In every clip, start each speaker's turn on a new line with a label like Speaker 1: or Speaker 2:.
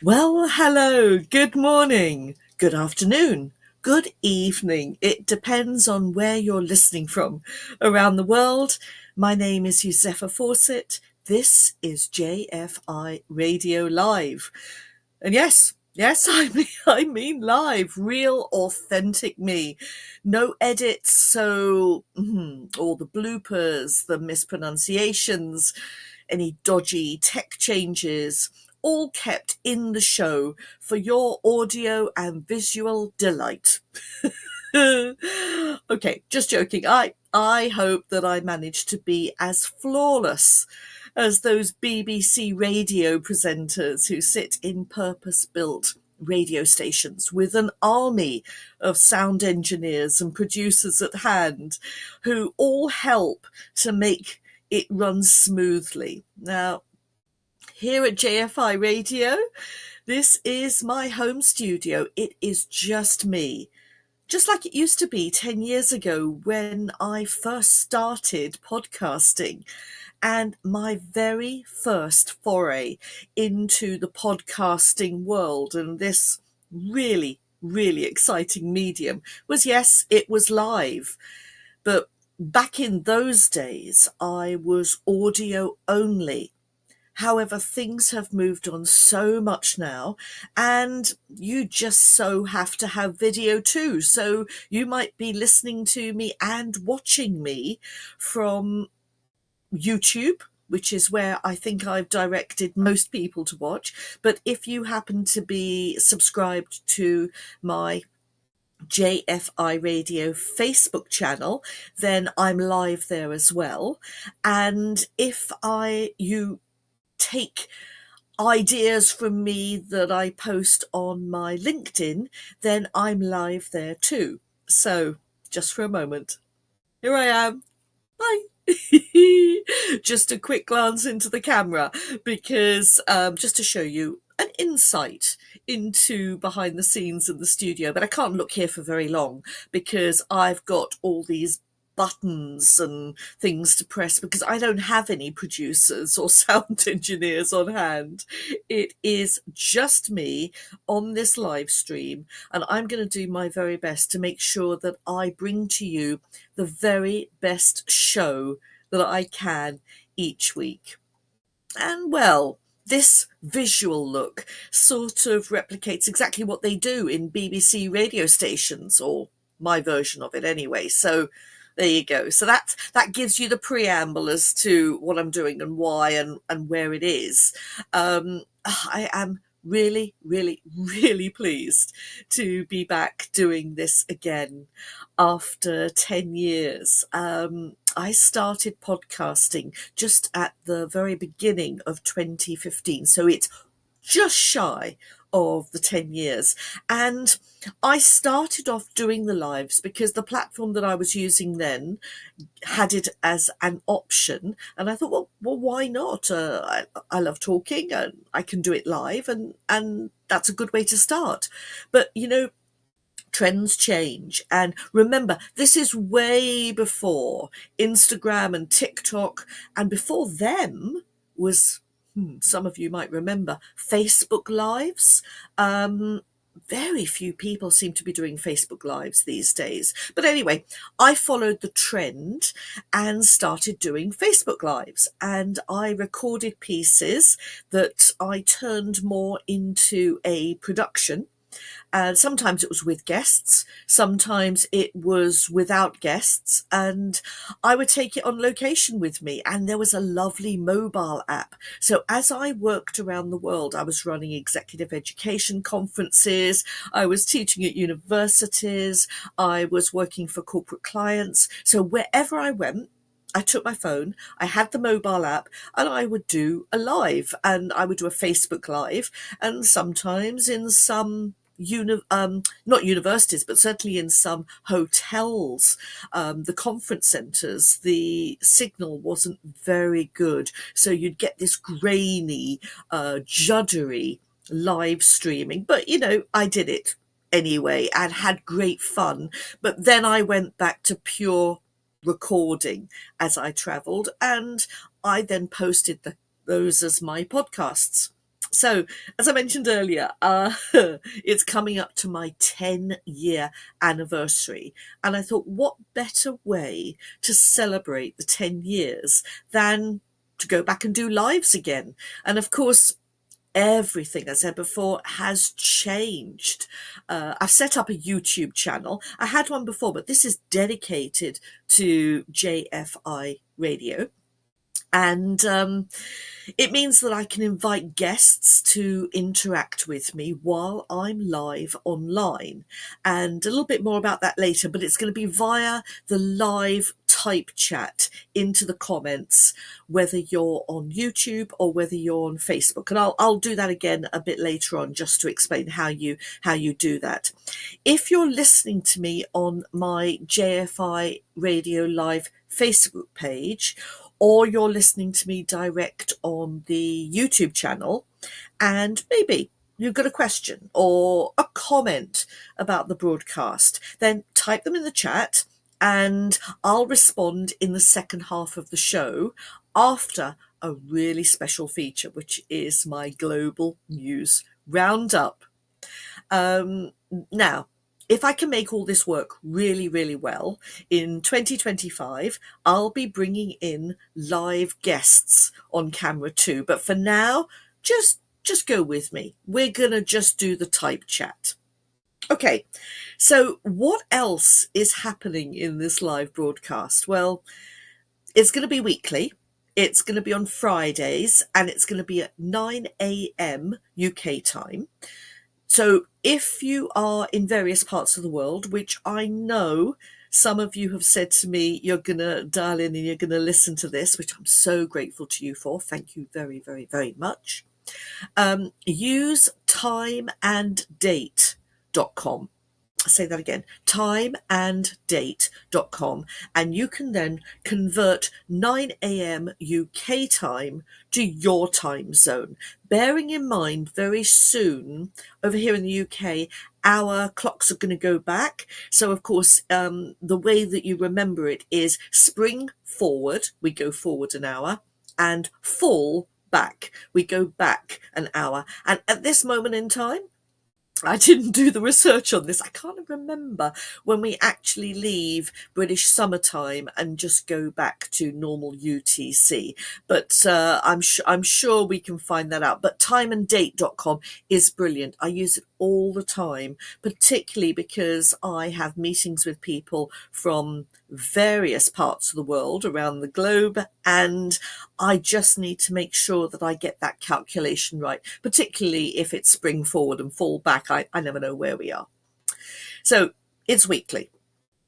Speaker 1: Well, hello, good morning, good afternoon, good evening. It depends on where you're listening from around the world. My name is Józefa Fawcett. This is JFI Radio Live. And yes, I mean live, real, authentic me. No edits, so all the bloopers, the mispronunciations, any dodgy tech changes, all kept in the show for your audio and visual delight. Okay, just joking. I hope that I managed to be as flawless as those BBC radio presenters who sit in purpose-built radio stations with an army of sound engineers and producers at hand who all help to make it run smoothly. Now, here at JFI Radio, this is my home studio. It is just me, just like it used to be 10 years ago when I first started podcasting, and my very first foray into the podcasting world and this really, really exciting medium was, yes, it was live. But back in those days, I was audio only. However, things have moved on so much now, and you just so have to have video too. So you might be listening to me and watching me from YouTube, which is where I think I've directed most people to watch. But if you happen to be subscribed to my JFI Radio Facebook channel, then I'm live there as well. And if you take ideas from me that I post on my LinkedIn, then I'm live there too. So just for a moment, here I am. Bye. Just a quick glance into the camera because just to show you an insight into behind the scenes in the studio. But I can't look here for very long because I've got all these buttons and things to press because I don't have any producers or sound engineers on hand. It is just me on this live stream, and I'm going to do my very best to make sure that I bring to you the very best show that I can each week. And well, this visual look sort of replicates exactly what they do in BBC radio stations, or my version of it anyway. So there you go. So that gives you the preamble as to what I'm doing and why and where it is. I am really, really, really pleased to be back doing this again after 10 years. I started podcasting just at the very beginning of 2015. So it's just shy of the 10 years. And I started off doing the lives because the platform that I was using then had it as an option. And I thought, well, why not? I love talking and I can do it live, and that's a good way to start. But, trends change. And remember, this is way before Instagram and TikTok. And before them was, some of you might remember, Facebook Lives. Very few people seem to be doing Facebook Lives these days. But anyway, I followed the trend and started doing Facebook Lives. And I recorded pieces that I turned more into a production. And sometimes it was with guests, sometimes it was without guests, and I would take it on location with me. And there was a lovely mobile app. So as I worked around the world, I was running executive education conferences, I was teaching at universities, I was working for corporate clients. So wherever I went, I took my phone, I had the mobile app, and I would do a live, and I would do a Facebook Live, and sometimes in some not universities, but certainly in some hotels, the conference centres, the signal wasn't very good. So you'd get this grainy, juddery live streaming. But, I did it anyway and had great fun. But then I went back to pure recording as I travelled, and I then posted those as my podcasts. So, as I mentioned earlier, it's coming up to my 10-year anniversary. And I thought, what better way to celebrate the 10 years than to go back and do lives again? And of course, everything, as I said before, has changed. I've set up a YouTube channel. I had one before, but this is dedicated to JFI radio. And it means that I can invite guests to interact with me while I'm live online. And a little bit more about that later, but it's going to be via the live type chat into the comments, whether you're on YouTube or whether you're on Facebook. And I'll do that again a bit later on, just to explain how you do that. If you're listening to me on my JFI Radio Live Facebook page, or you're listening to me direct on the YouTube channel, and maybe you've got a question or a comment about the broadcast, then type them in the chat and I'll respond in the second half of the show after a really special feature, which is my global news roundup. Now, if I can make all this work really, really well, in 2025, I'll be bringing in live guests on camera too. But for now, just go with me. We're going to just do the type chat. Okay, so what else is happening in this live broadcast? Well, it's going to be weekly. It's going to be on Fridays, and it's going to be at 9 a.m. UK time. So if you are in various parts of the world, which I know some of you have said to me, you're going to dial in and you're going to listen to this, which I'm so grateful to you for. Thank you very, very, very much. Use timeanddate.com. I'll say that again, timeanddate.com, and you can then convert 9 a.m. UK time to your time zone. Bearing in mind, very soon over here in the UK, our clocks are going to go back. So, of course, the way that you remember it is spring forward, we go forward an hour, and fall back, we go back an hour. And at this moment in time, I didn't do the research on this. I can't remember when we actually leave British summertime and just go back to normal UTC. But I'm sure we can find that out. But timeanddate.com is brilliant. I use it all the time, particularly because I have meetings with people from various parts of the world around the globe, and I just need to make sure that I get that calculation right, particularly if it's spring forward and fall back. I never know where we are. So it's weekly.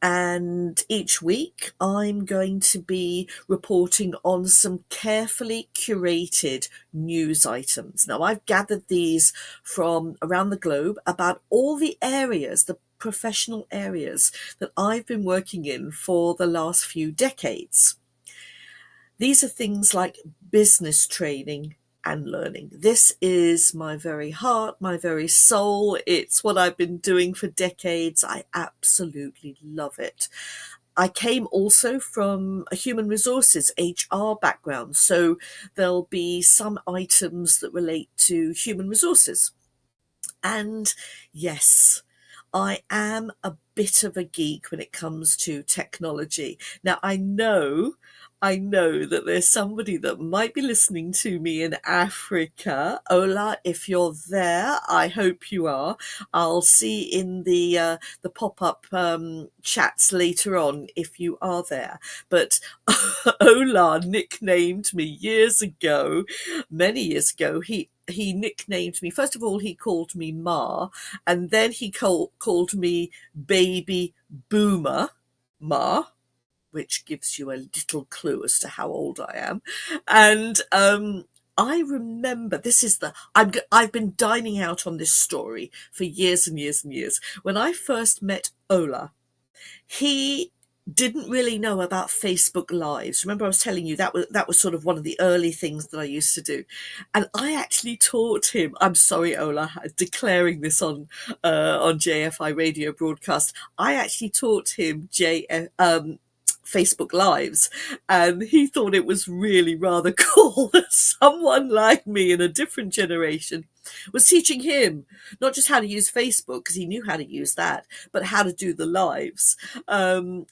Speaker 1: And each week I'm going to be reporting on some carefully curated news items. Now, I've gathered these from around the globe about all the areas, the professional areas that I've been working in for the last few decades. These are things like business training and learning. This is my very heart, my very soul. It's what I've been doing for decades. I absolutely love it. I came also from a human resources HR background, so there'll be some items that relate to human resources. And yes, I am a bit of a geek when it comes to technology. Now, I know that there's somebody that might be listening to me in Africa. Ola, if you're there, I hope you are. I'll see in the pop-up chats later on if you are there. But Ola nicknamed me many years ago. He nicknamed me. First of all, he called me Ma, and then he called me Baby Boomer Ma, which gives you a little clue as to how old I am. And I remember, I've been dining out on this story for years and years and years. When I first met Ola, he didn't really know about Facebook Lives. Remember, I was telling you that was sort of one of the early things that I used to do, and I actually taught him. I'm sorry, Ola, declaring this on JFI radio broadcast. I actually taught him Facebook Lives, and he thought it was really rather cool that someone like me in a different generation was teaching him not just how to use Facebook, because he knew how to use that, but how to do the lives.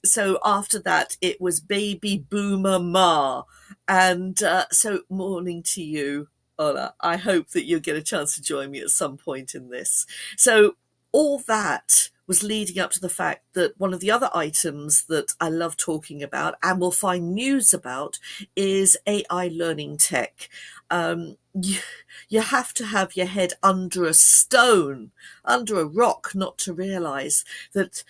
Speaker 1: So after that, it was Baby Boomer Ma. And so morning to you, Ola. I hope that you'll get a chance to join me at some point in this. So all that was leading up to the fact that one of the other items that I love talking about and will find news about is AI learning tech. You have to have your head under a stone, under a rock, not to realise that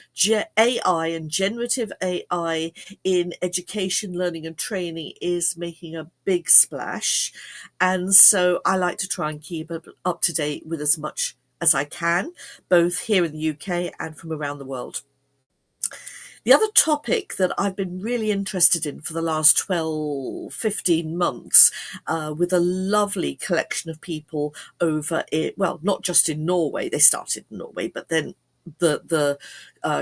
Speaker 1: AI and generative AI in education, learning and training is making a big splash. And so I like to try and keep up to date with as much as I can, both here in the UK and from around the world. The other topic that I've been really interested in for the last 12, 15 months, with a lovely collection of people over it, well, not just in Norway, they started in Norway, but then the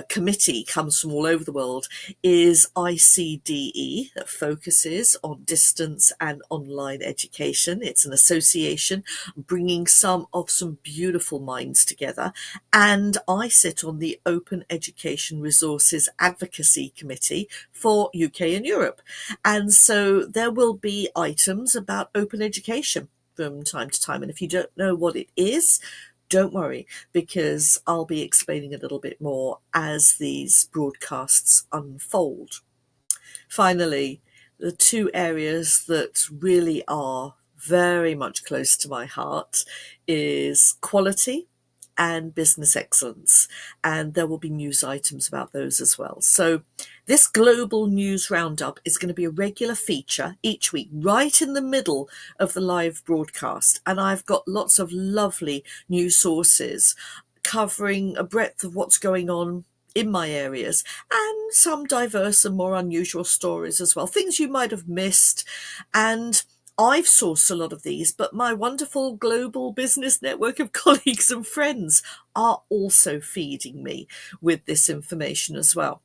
Speaker 1: committee comes from all over the world, is ICDE, that focuses on distance and online education. It's an association bringing some beautiful minds together. And I sit on the Open Education Resources Advocacy Committee for UK and Europe. And so there will be items about open education from time to time. And if you don't know what it is, don't worry, because I'll be explaining a little bit more as these broadcasts unfold. Finally, the two areas that really are very much close to my heart is quality and business excellence, and there will be news items about those as well. So this global news roundup is going to be a regular feature each week, right in the middle of the live broadcast, and I've got lots of lovely news sources covering a breadth of what's going on in my areas, and some diverse and more unusual stories as well, things you might have missed. And I've sourced a lot of these, but my wonderful global business network of colleagues and friends are also feeding me with this information as well.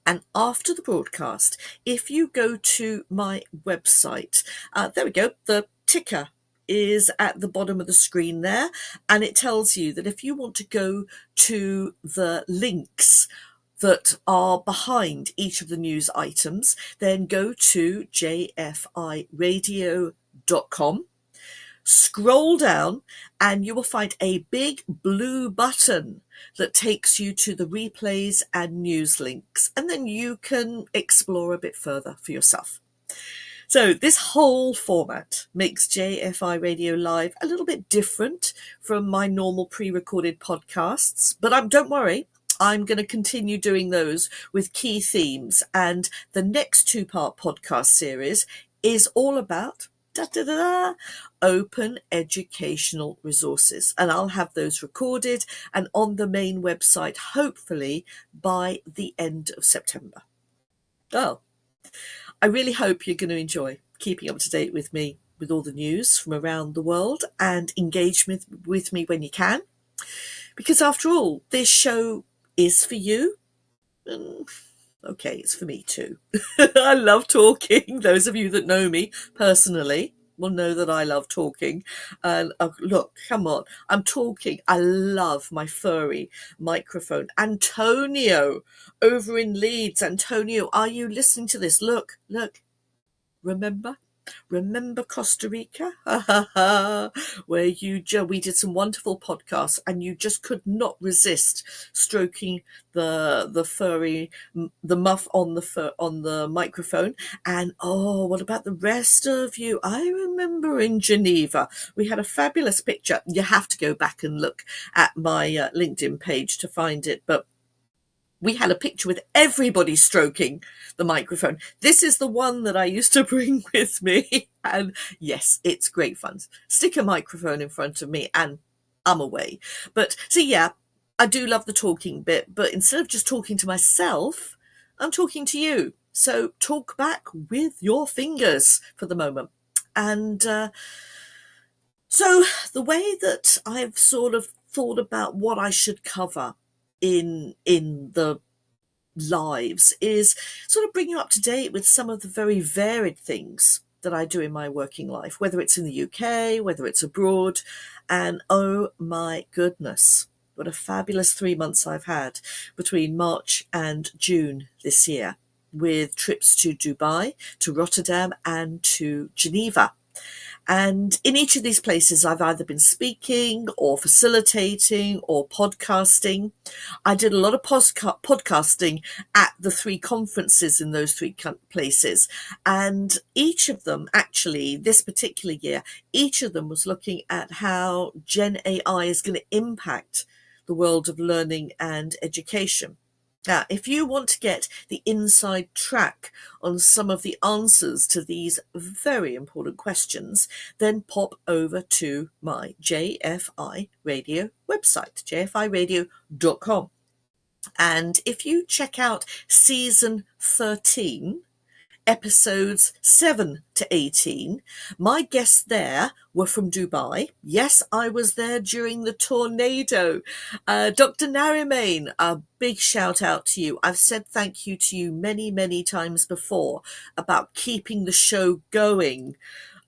Speaker 1: And after the broadcast, if you go to my website, there we go, the ticker is at the bottom of the screen there, and it tells you that if you want to go to the links that are behind each of the news items, then go to jfiradio.com, scroll down, and you will find a big blue button that takes you to the replays and news links, and then you can explore a bit further for yourself. So this whole format makes JFI Radio Live a little bit different from my normal pre-recorded podcasts, but don't worry, I'm going to continue doing those with key themes. And the next two-part podcast series is all about open educational resources. And I'll have those recorded and on the main website, hopefully by the end of September. Oh, I really hope you're going to enjoy keeping up to date with me with all the news from around the world, and engage with me when you can. Because after all, this show is for you. Okay, it's for me too. I love talking. Those of you that know me personally will know that I love talking. And look, come on, I'm talking. I love my furry microphone. Antonio over in Leeds. Antonio, are you listening to this? Look. Remember Costa Rica? Where we did some wonderful podcasts, and you just could not resist stroking the furry, the muff on the microphone. And what about the rest of you? I remember in Geneva we had a fabulous picture. You have to go back and look at my LinkedIn page to find it, but we had a picture with everybody stroking the microphone. This is the one that I used to bring with me. And yes, it's great fun. Stick a microphone in front of me and I'm away. But so yeah, I do love the talking bit, but instead of just talking to myself, I'm talking to you. So talk back with your fingers for the moment. And so the way that I've sort of thought about what I should cover in the lives is sort of bring you up to date with some of the very varied things that I do in my working life, whether it's in the UK, whether it's abroad. And oh my goodness, what a fabulous 3 months I've had between March and June this year, with trips to Dubai, to Rotterdam, and to Geneva. And in each of these places, I've either been speaking or facilitating or podcasting. I did a lot of podcasting at the 3 conferences in those 3 places. And each of them, actually, this particular year, each of them was looking at how Gen AI is going to impact the world of learning and education. Now, if you want to get the inside track on some of the answers to these very important questions, then pop over to my JFI Radio website, jfiradio.com. And if you check out season 13, episodes 7 to 18. My guests there were from Dubai. Yes, I was there during the tornado. Dr. Nariman, a big shout out to you. I've said thank you to you many, many times before about keeping the show going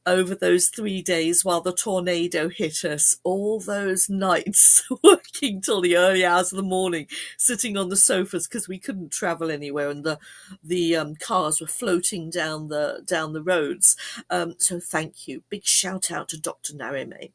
Speaker 1: over those 3 days while the tornado hit us, all those nights working till the early hours of the morning, sitting on the sofas because we couldn't travel anywhere, and the cars were floating down the roads. So thank you. Big shout out to Dr. Nariman.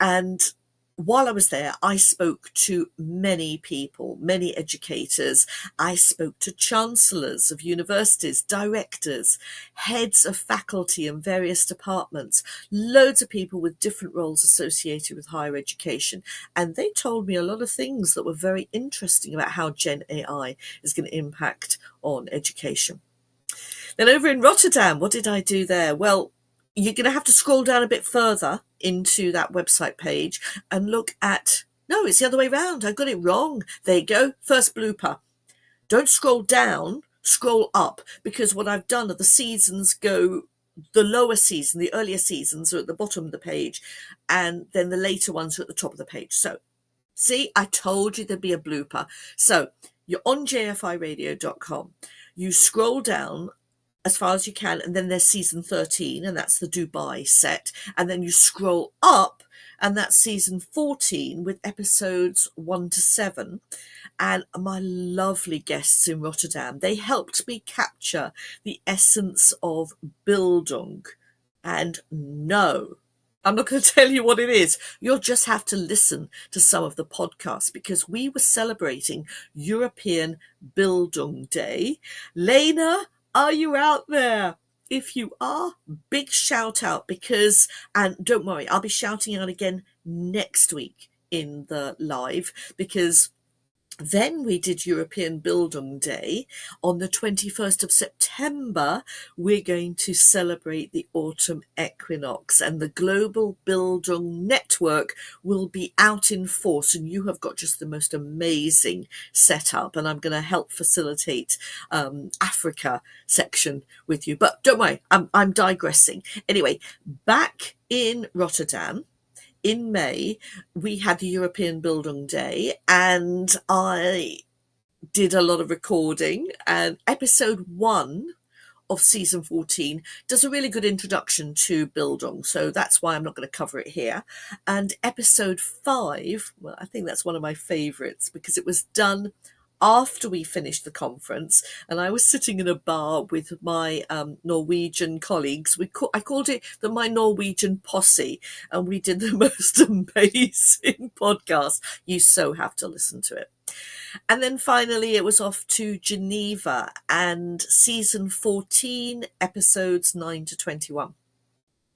Speaker 1: And while I was there, I spoke to many people, many educators. I spoke to chancellors of universities, directors, heads of faculty in various departments, loads of people with different roles associated with higher education. And they told me a lot of things that were very interesting about how Gen AI is going to impact on education. Then over in Rotterdam, what did I do there? Well, you're going to have to scroll down a bit further into that website page and look at, no, it's the other way around. I got it wrong. There you go. First blooper. Don't scroll down, scroll up, because what I've done are the seasons go, the lower season, the earlier seasons are at the bottom of the page, and then the later ones are at the top of the page. So see, I told you there'd be a blooper. So you're on jfiradio.com. You scroll down as far as you can, and then there's season 13, and that's the Dubai set, and then you scroll up, and that's season 14 with episodes 1 to 7. And my lovely guests in Rotterdam, they helped me capture the essence of Bildung. And no, I'm not going to tell you what it is. You'll just have to listen to some of the podcasts, because we were celebrating European Bildung Day. Lena, are you out there? If you are, big shout out, because, and don't worry, I'll be shouting out again next week in the live, because then we did European Bildung Day. On the 21st of September, we're going to celebrate the autumn equinox, and the Global Bildung Network will be out in force, and you have got just the most amazing setup, and I'm going to help facilitate Africa section with you. But don't worry, I'm digressing. Anyway, back in Rotterdam, in May, we had the European Bildung Day, and I did a lot of recording, and episode 1 of season 14 does a really good introduction to Bildung, so that's why I'm not going to cover it here. And episode 5, well, I think that's one of my favourites, because it was done after we finished the conference, and I was sitting in a bar with my Norwegian colleagues. I called it my Norwegian posse, and we did the most amazing podcast. You so have to listen to it. And then finally, it was off to Geneva, and season 14, episodes 9 to 21.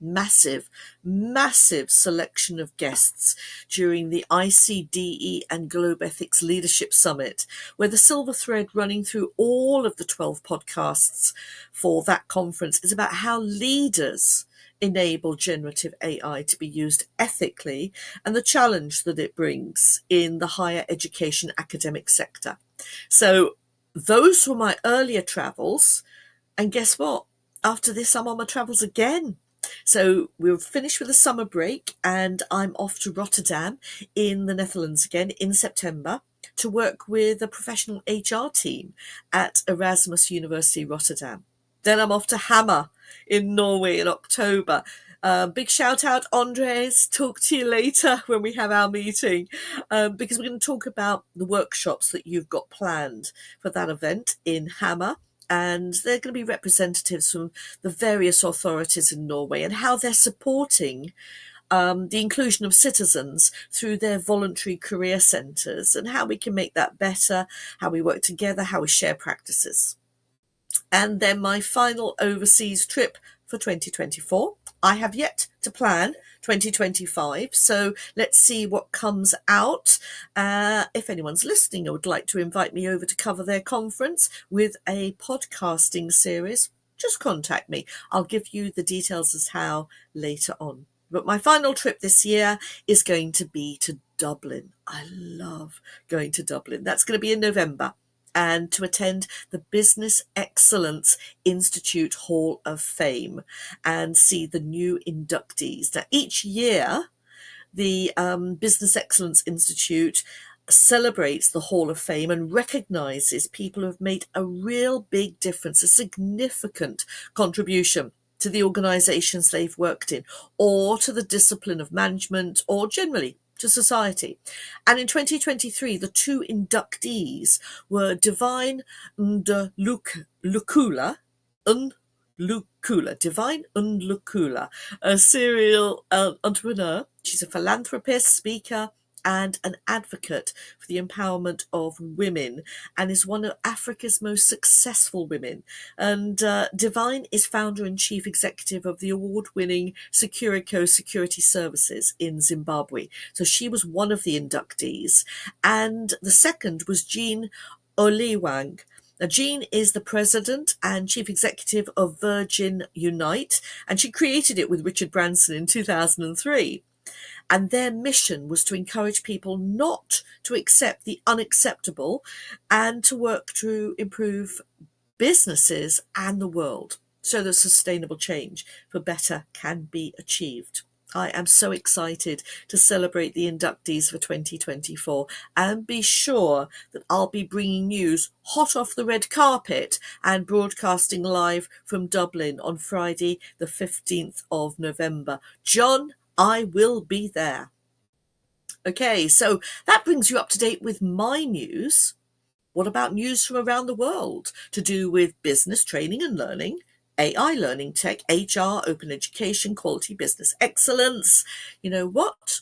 Speaker 1: Massive selection of guests during the ICDE and Globe Ethics Leadership Summit, where the silver thread running through all of the 12 podcasts for that conference is about how leaders enable generative AI to be used ethically, and the challenge that it brings in the higher education academic sector. So those were my earlier travels, and guess what? After this, I'm on my travels again. So we're finished with the summer break, and I'm off to Rotterdam in the Netherlands again in September to work with a professional HR team at Erasmus University Rotterdam. Then I'm off to Hammer in Norway in October. Big shout out, Andres. Talk to you later when we have our meeting, because we're going to talk about the workshops that you've got planned for that event in Hammer. And they're going to be representatives from the various authorities in Norway and how they're supporting the inclusion of citizens through their voluntary career centres, and how we can make that better, how we work together, how we share practices. And then my final overseas trip for 2024. I have yet to plan 2025, so let's see what comes out. If anyone's listening or would like to invite me over to cover their conference with a podcasting series, just contact me. I'll give you the details as how later on. But my final trip this year is going to be to Dublin. I love going to Dublin. That's going to be in November, and to attend the Business Excellence Institute Hall of Fame and see the new inductees. Now, each year, the Business Excellence Institute celebrates the Hall of Fame and recognises people who have made a real big difference, a significant contribution to the organisations they've worked in, or to the discipline of management, or generally to society. And in 2023, the two inductees were Divine Ndlukula, Divine Ndlukula, a serial entrepreneur. She's a philanthropist, speaker, and an advocate for the empowerment of women, and is one of Africa's most successful women. And Divine is founder and chief executive of the award-winning Securico Security Services in Zimbabwe. So she was one of the inductees. And the second was Jean Oliwang. Now, Jean is the president and chief executive of Virgin Unite, and she created it with Richard Branson in 2003. And their mission was to encourage people not to accept the unacceptable and to work to improve businesses and the world so that sustainable change for better can be achieved. I am so excited to celebrate the inductees for 2024, and be sure that I'll be bringing news hot off the red carpet and broadcasting live from Dublin on Friday, the 15th of November. John, I will be there. Okay, so that brings you up to date with my news. What about news from around the world to do with business training and learning, AI learning tech, HR, open education, quality business excellence? You know what?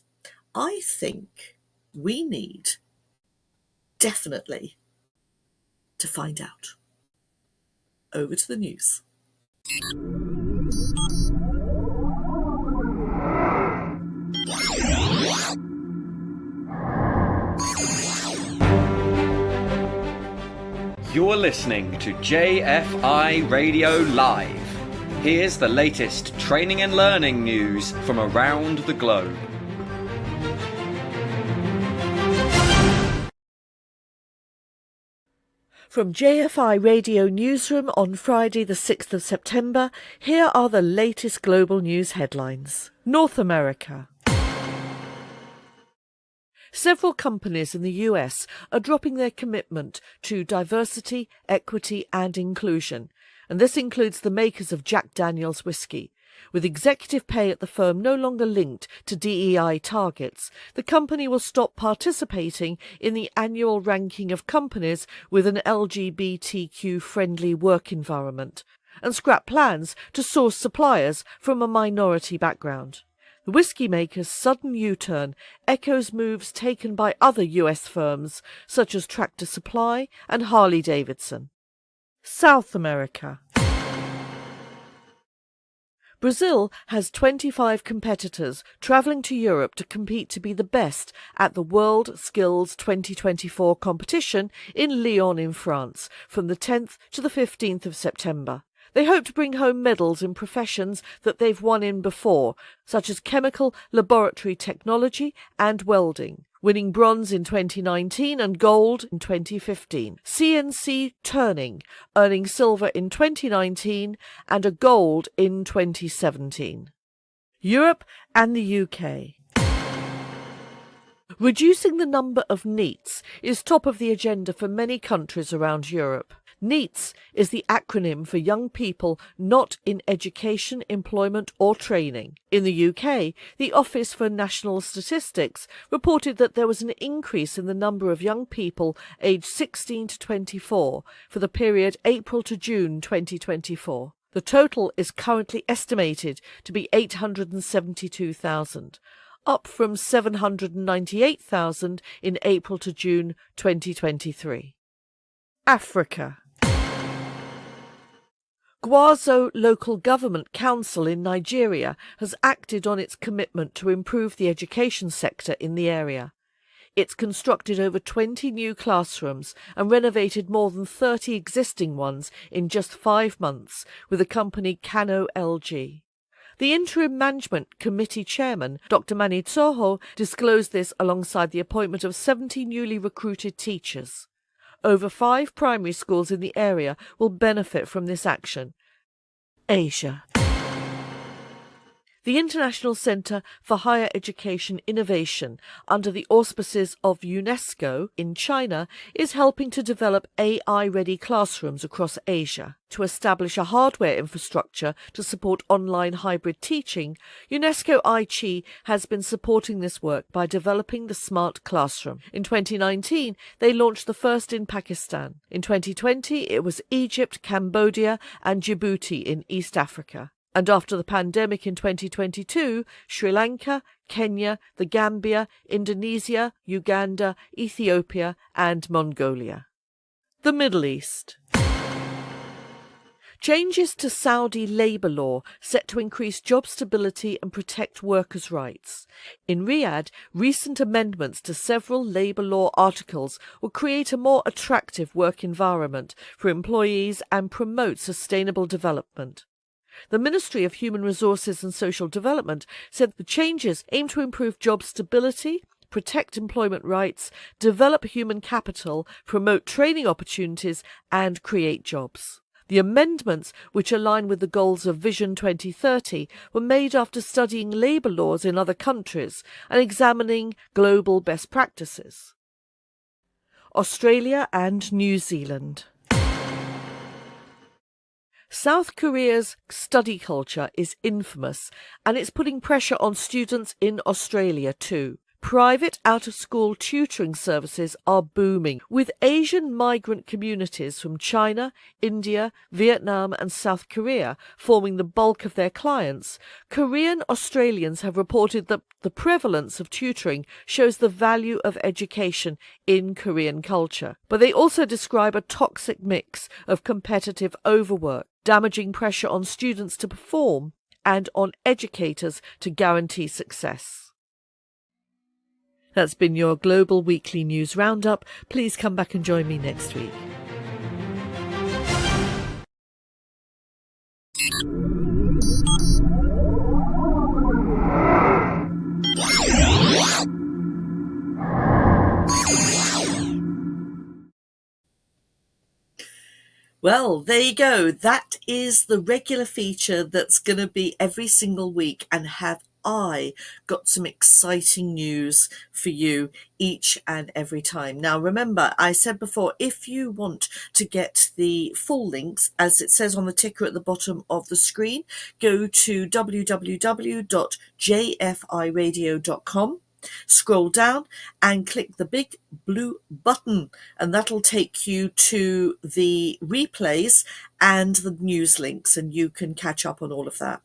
Speaker 1: I think we need definitely to find out. Over to the news.
Speaker 2: You're listening to JFI Radio Live. Here's the latest training and learning news from around the globe.
Speaker 1: From JFI Radio Newsroom on Friday the 6th of September, here are the latest global news headlines. North America. Several companies in the US are dropping their commitment to diversity, equity and inclusion, and this includes the makers of Jack Daniel's whiskey. With executive pay at the firm no longer linked to DEI targets, the company will stop participating in the annual ranking of companies with an LGBTQ-friendly work environment, and scrap plans to source suppliers from a minority background. The whiskey maker's sudden U-turn echoes moves taken by other US firms such as Tractor Supply and Harley-Davidson. South America. Brazil has 25 competitors travelling to Europe to compete to be the best at the World Skills 2024 competition in Lyon in France from the 10th to the 15th of September. They hope to bring home medals in professions that they've won in before, such as chemical laboratory technology and welding, winning bronze in 2019 and gold in 2015. CNC turning, earning silver in 2019 and a gold in 2017. Europe and the UK. Reducing the number of NEETs is top of the agenda for many countries around Europe. NEETs is the acronym for Young People Not in Education, Employment or Training. In the UK, the Office for National Statistics reported that there was an increase in the number of young people aged 16 to 24 for the period April to June 2024. The total is currently estimated to be 872,000. Up from 798,000 in April to June 2023. Africa. Gwazo Local Government Council in Nigeria has acted on its commitment to improve the education sector in the area. It's constructed over 20 new classrooms and renovated more than 30 existing ones in just 5 months with the company Kano LG. The Interim Management Committee Chairman, Dr. Mani Tsoho, disclosed this alongside the appointment of 70 newly recruited teachers. Over 5 primary schools in the area will benefit from this action. Asia. The International Centre for Higher Education Innovation, under the auspices of UNESCO in China, is helping to develop AI-ready classrooms across Asia. To establish a hardware infrastructure to support online hybrid teaching, UNESCO I-Chi has been supporting this work by developing the smart classroom. In 2019, they launched the first in Pakistan. In 2020, it was Egypt, Cambodia and Djibouti in East Africa. And after the pandemic in 2022, Sri Lanka, Kenya, the Gambia, Indonesia, Uganda, Ethiopia and Mongolia. The Middle East. Changes to Saudi labour law set to increase job stability and protect workers' rights. In Riyadh, recent amendments to several labour law articles will create a more attractive work environment for employees and promote sustainable development. The Ministry of Human Resources and Social Development said the changes aim to improve job stability, protect employment rights, develop human capital, promote training opportunities and create jobs. The amendments, which align with the goals of Vision 2030, were made after studying labour laws in other countries and examining global best practices. Australia and New Zealand. South Korea's study culture is infamous, and it's putting pressure on students in Australia too. Private out-of-school tutoring services are booming, with Asian migrant communities from China, India, Vietnam and South Korea forming the bulk of their clients. Korean Australians have reported that the prevalence of tutoring shows the value of education in Korean culture. But they also describe a toxic mix of competitive overwork, damaging pressure on students to perform and on educators to guarantee success. That's been your Global Weekly News Roundup. Please come back and join me next week. Well, there you go. That is the regular feature that's going to be every single week, and have I got some exciting news for you each and every time. Now, remember, I said before, if you want to get the full links, as it says on the ticker at the bottom of the screen, go to www.jfiradio.com. Scroll down and click the big blue button, and that'll take you to the replays and the news links, and you can catch up on all of that.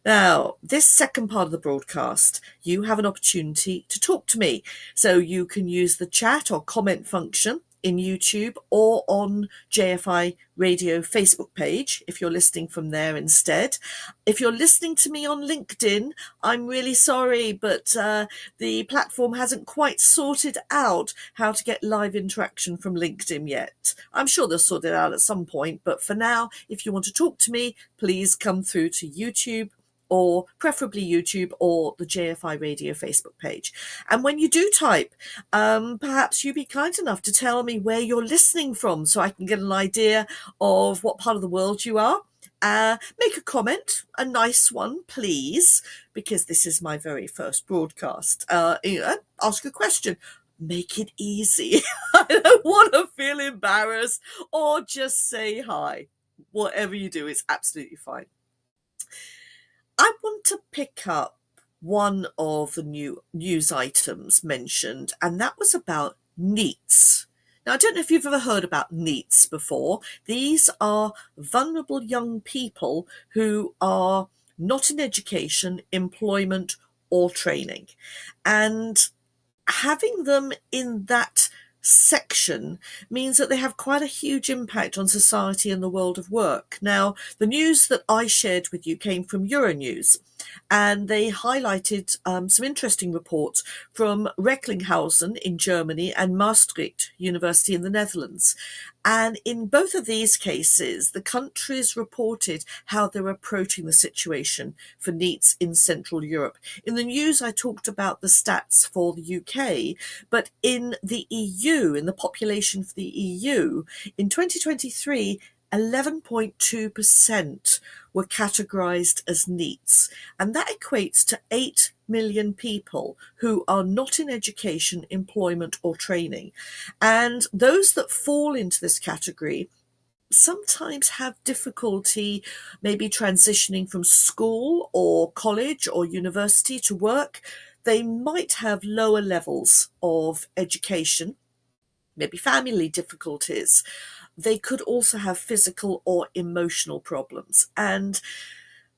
Speaker 1: Now, this second part of the broadcast, you have an opportunity to talk to me. So you can use the chat or comment function in YouTube or on JFI Radio Facebook page if you're listening from there instead. If you're listening to me on LinkedIn, I'm really sorry, but the platform hasn't quite sorted out how to get live interaction from LinkedIn yet. I'm sure they'll sort it out at some point, but for now, if you want to talk to me, please come through to YouTube, or preferably YouTube or the JFI Radio Facebook page. And when you do type, perhaps you'd be kind enough to tell me where you're listening from so I can get an idea of what part of the world you are. Make a comment, a nice one, please, because this is my very first broadcast. Ask a question. Make it easy. I don't want to feel embarrassed, or just say hi. Whatever you do is absolutely fine. I want to pick up one of the new news items mentioned, and that was about NEETs. Now, I don't know if you've ever heard about NEETs before. These are vulnerable young people who are not in education, employment, or training. And having them in that section means that they have quite a huge impact on society and the world of work. Now, the news that I shared with you came from Euronews, and they highlighted some interesting reports from Recklinghausen in Germany and Maastricht University in the Netherlands. And in both of these cases, the countries reported how they're approaching the situation for NEETs in Central Europe. In the news, I talked about the stats for the UK, but in the EU, in the population for the EU, in 2023, 11.2% were categorized as NEETs, and that equates to 8 million people who are not in education, employment, or training. And those that fall into this category sometimes have difficulty maybe transitioning from school or college or university to work. They might have lower levels of education, maybe family difficulties. They could also have physical or emotional problems. And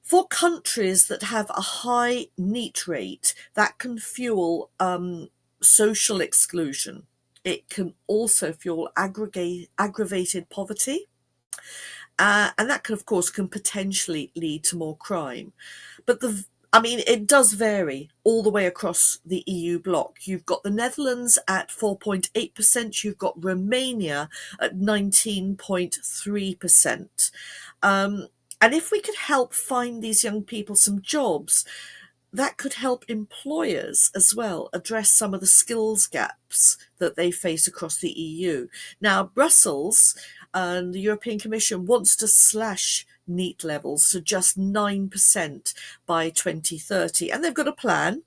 Speaker 1: for countries that have a high NEET rate, that can fuel social exclusion. It can also fuel aggravated poverty. And that can, of course, can potentially lead to more crime. But it does vary all the way across the EU bloc. You've got the Netherlands at 4.8%. You've got Romania at 19.3%. And if we could help find these young people some jobs, that could help employers as well address some of the skills gaps that they face across the EU. Now, Brussels and the European Commission wants to slash NEET levels to just 9% by 2030. And they've got a plan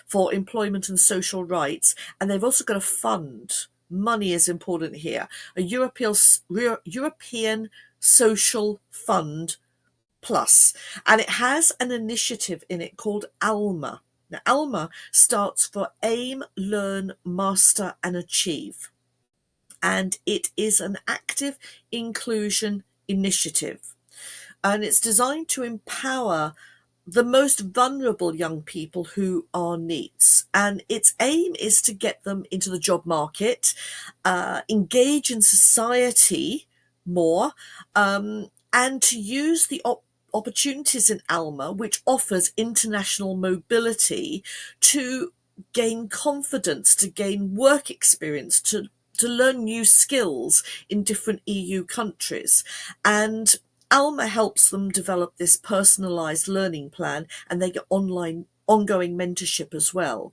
Speaker 1: for employment and social rights, and they've also got a fund. Money is important here. A European Social Fund Plus, and it has an initiative in it called ALMA. Now, ALMA starts for Aim, Learn, Master and Achieve, and it is an active inclusion initiative, and it's designed to empower the most vulnerable young people who are NEETs, and its aim is to get them into the job market, engage in society more, and to use the opportunities in ALMA, which offers international mobility, to gain confidence, to gain work experience, to learn new skills in different EU countries. And ALMA helps them develop this personalised learning plan, and they get ongoing mentorship as well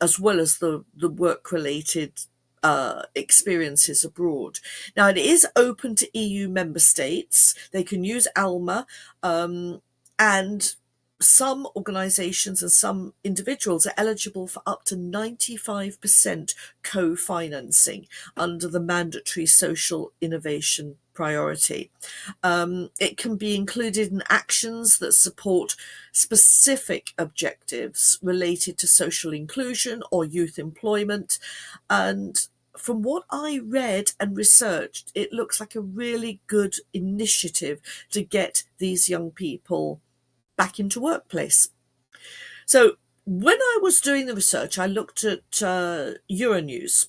Speaker 1: as the work-related experiences abroad. Now, it is open to EU member states. They can use ALMA, and some organisations and some individuals are eligible for up to 95% co-financing under the mandatory social innovation priority. It can be included in actions that support specific objectives related to social inclusion or youth employment. And from what I read and researched, it looks like a really good initiative to get these young people back into workplace. So when I was doing the research, I looked at Euronews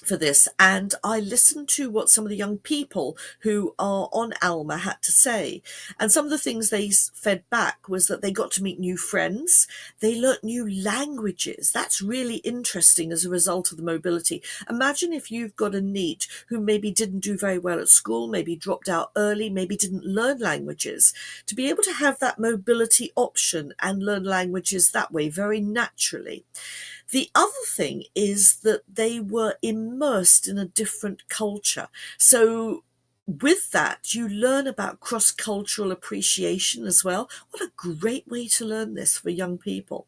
Speaker 1: for this, and I listened to what some of the young people who are on ALMA had to say. And some of the things they fed back was that they got to meet new friends, they learnt new languages. That's really interesting as a result of the mobility. Imagine if you've got a NEET who maybe didn't do very well at school, maybe dropped out early, maybe didn't learn languages. To be able to have that mobility option and learn languages that way very naturally. The other thing is that they were immersed in a different culture. So with that, you learn about cross-cultural appreciation as well. What a great way to learn this for young people.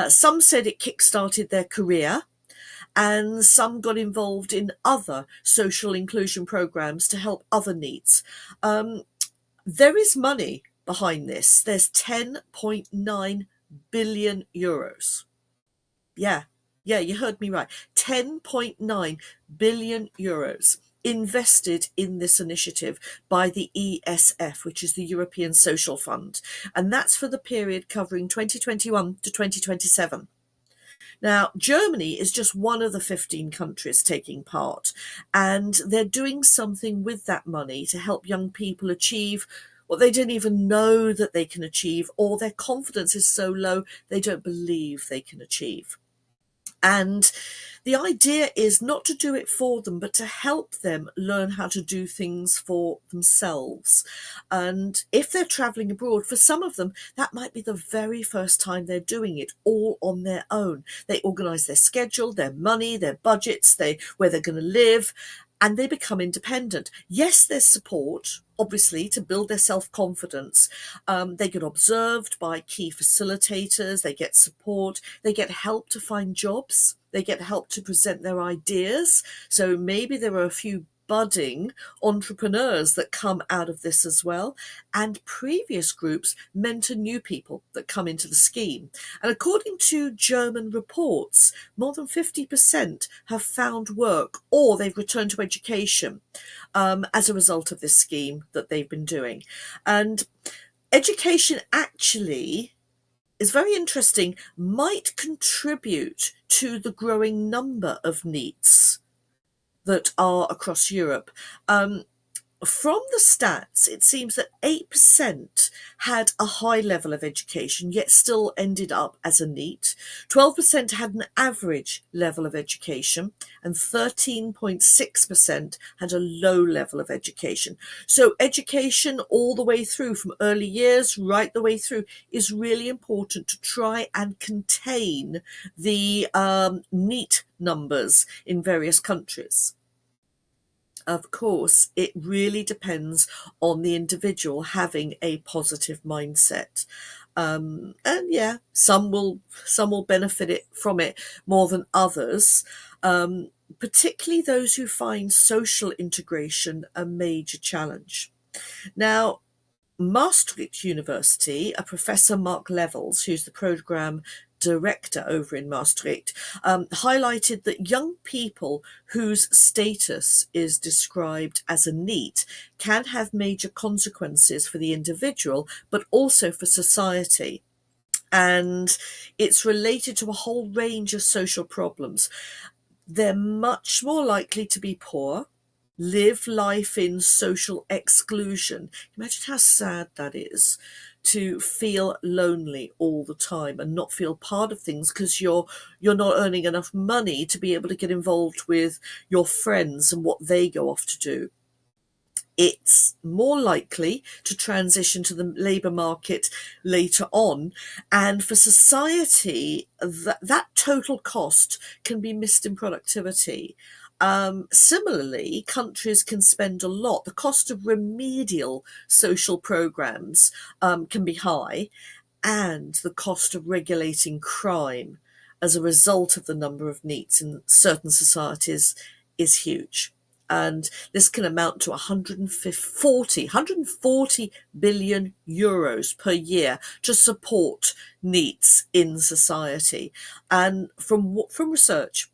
Speaker 1: Some said it kick-started their career, and some got involved in other social inclusion programs to help other needs. There is money behind this. There's 10.9 billion euros. Yeah, you heard me right. 10.9 billion euros invested in this initiative by the ESF, which is the European Social Fund. And that's for the period covering 2021 to 2027. Now, Germany is just one of the 15 countries taking part, and they're doing something with that money to help young people achieve what they don't even know that they can achieve, or their confidence is so low they don't believe they can achieve. And the idea is not to do it for them, but to help them learn how to do things for themselves. And if they're traveling abroad, for some of them, that might be the very first time they're doing it all on their own. They organise their schedule, their money, their budgets, where they're going to live, and they become independent. Yes, there's support, obviously, to build their self-confidence. They get observed by key facilitators, they get support, they get help to find jobs, they get help to present their ideas. So maybe there are a few budding entrepreneurs that come out of this as well. And previous groups mentor new people that come into the scheme. And according to German reports, more than 50% have found work or they've returned to education as a result of this scheme that they've been doing. And education actually is very interesting, might contribute to the growing number of NEETs that are across Europe. From the stats, it seems that 8% had a high level of education, yet still ended up as a NEET. 12% had an average level of education, and 13.6% had a low level of education. So education all the way through, from early years right the way through, is really important to try and contain the NEET numbers in various countries. Of course, it really depends on the individual having a positive mindset. And yeah, some will benefit from it more than others, particularly those who find social integration a major challenge. Now, Maastricht University, a Professor Mark Levels, who's the programme director over in Maastricht, highlighted that young people whose status is described as a NEET can have major consequences for the individual, but also for society. And it's related to a whole range of social problems. They're much more likely to be poor, live life in social exclusion. Imagine how sad that is, to feel lonely all the time and not feel part of things because you're not earning enough money to be able to get involved with your friends and what they go off to do. It's more likely to transition to the labour market later on. And for society, that total cost can be missed in productivity. Similarly, countries can spend a lot. The cost of remedial social programs can be high, and the cost of regulating crime as a result of the number of NEETs in certain societies is huge. And this can amount to 140 billion euros per year to support NEETs in society. And from Research,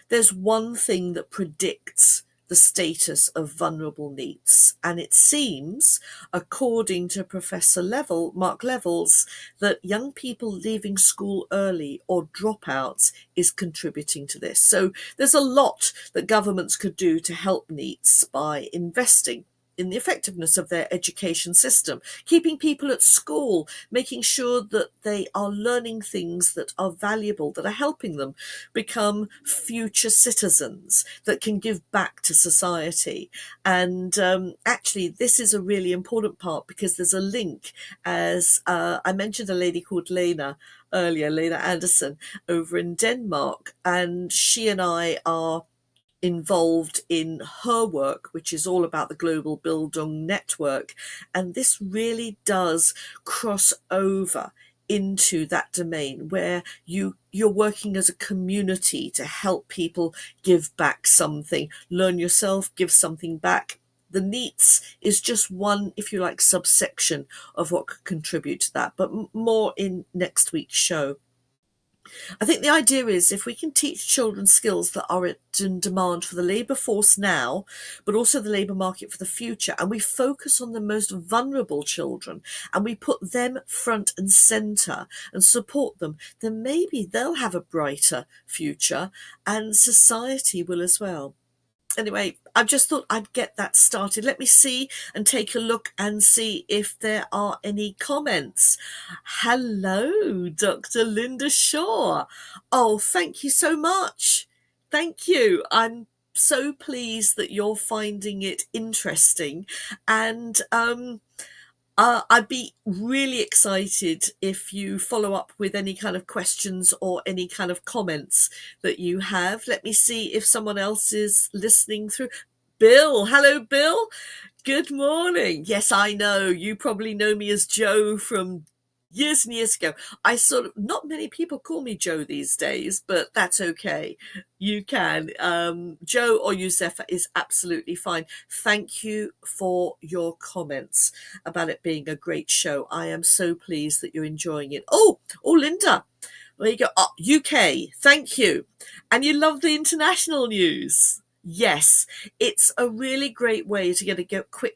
Speaker 1: there's one thing that predicts the status of vulnerable NEETs, and it seems, according to Professor Mark Levels, that young people leaving school early or dropouts is contributing to this. So there's a lot that governments could do to help NEETs by investing in the effectiveness of their education system, keeping people at school, making sure that they are learning things that are valuable, that are helping them become future citizens that can give back to society. And actually, this is a really important part because there's a link, as I mentioned a lady called Lena earlier, Lena Anderson, over in Denmark, and she and I are involved in her work, which is all about the global Bildung network. And this really does cross over into that domain where you're working as a community to help people give back something, learn yourself, give something back. The NEETs is just one, if you like, subsection of what could contribute to that, but more in next week's show. I think the idea is if we can teach children skills that are in demand for the labour force now, but also the labour market for the future, and we focus on the most vulnerable children and we put them front and centre and support them, then maybe they'll have a brighter future and society will as well. Anyway, I just thought I'd get that started. Let me see and take a look and see if there are any comments. Hello, Dr. Linda Shaw. Oh, thank you so much. Thank you. I'm so pleased that you're finding it interesting. And I'd be really excited if you follow up with any kind of questions or any kind of comments that you have. Let me see if someone else is listening through. Bill, hello, Bill. Good morning. Yes, I know. You probably know me as Joe from years and years ago. Not many people call me Joe these days, but that's okay. You can. Joe or Józefa is absolutely fine. Thank you for your comments about it being a great show. I am so pleased that you're enjoying it. Oh, Linda. There you go. Oh, UK. Thank you. And you love the international news. Yes, it's a really great way to get a quick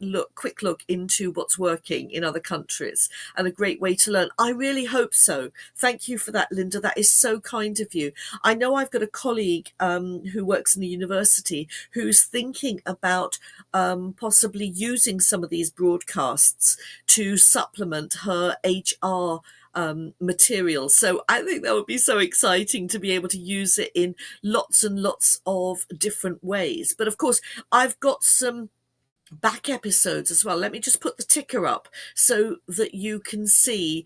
Speaker 1: look into what's working in other countries and a great way to learn. I really hope so. Thank you for that, Linda. That is so kind of you. I know I've got a colleague who works in a university who's thinking about possibly using some of these broadcasts to supplement her HR materials. So I think that would be so exciting to be able to use it in lots and lots of different ways. But of course, I've got some back episodes as well. Let me just put the ticker up so that you can see.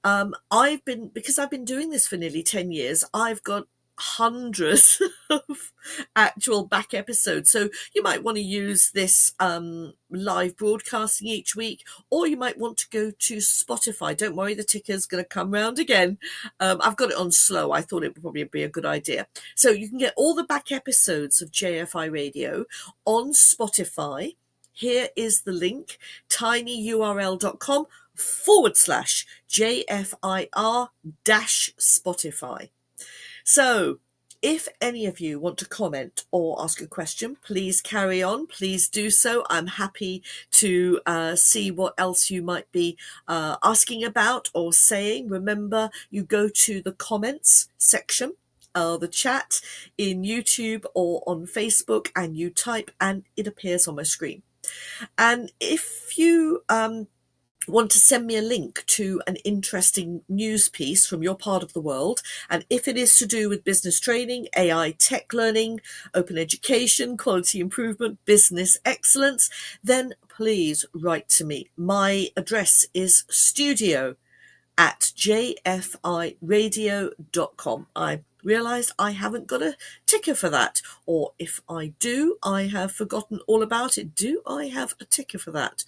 Speaker 1: Because I've been doing this for nearly 10 years, I've got hundreds of actual back episodes. So you might want to use this live broadcasting each week, or you might want to go to Spotify. Don't worry, the ticker's going to come round again. I've got it on slow. I thought it would probably be a good idea. So you can get all the back episodes of JFI Radio on Spotify. Here is the link, tinyurl.com/JFIR-Spotify. So if any of you want to comment or ask a question, please carry on. Please do so. I'm happy to see what else you might be asking about or saying. Remember, you go to the comments section, the chat in YouTube or on Facebook, and you type and it appears on my screen. And if you want to send me a link to an interesting news piece from your part of the world, and if it is to do with business training, AI tech learning, open education, quality improvement, business excellence, then please write to me. My address is studio@jfiradio.com. I realised I haven't got a ticker for that, or if I do, I have forgotten all about it. Do I have a ticker for that?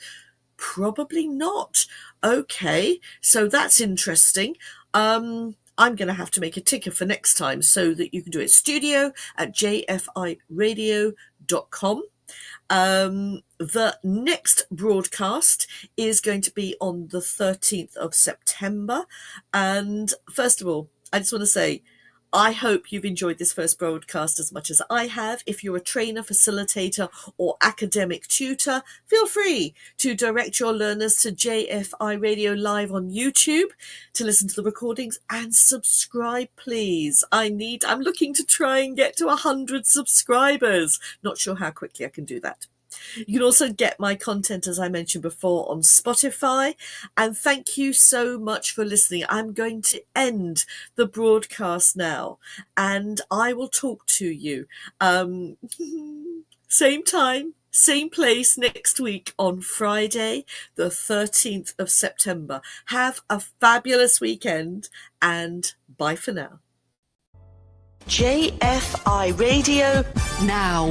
Speaker 1: Probably not. Okay, so that's interesting. I'm going to have to make a ticker for next time so that you can do it. studio@jfiradio.com. The next broadcast is going to be on the 13th of September. And first of all, I just want to say, I hope you've enjoyed this first broadcast as much as I have. If you're a trainer, facilitator, or academic tutor, feel free to direct your learners to JFI Radio Live on YouTube to listen to the recordings, and subscribe, please. I'm looking to try and get to 100 subscribers. Not sure how quickly I can do that. You can also get my content, as I mentioned before, on Spotify. And thank you so much for listening. I'm going to end the broadcast now, and I will talk to you same time, same place next week on Friday, the 13th of September. Have a fabulous weekend, and bye for now. JFI Radio now.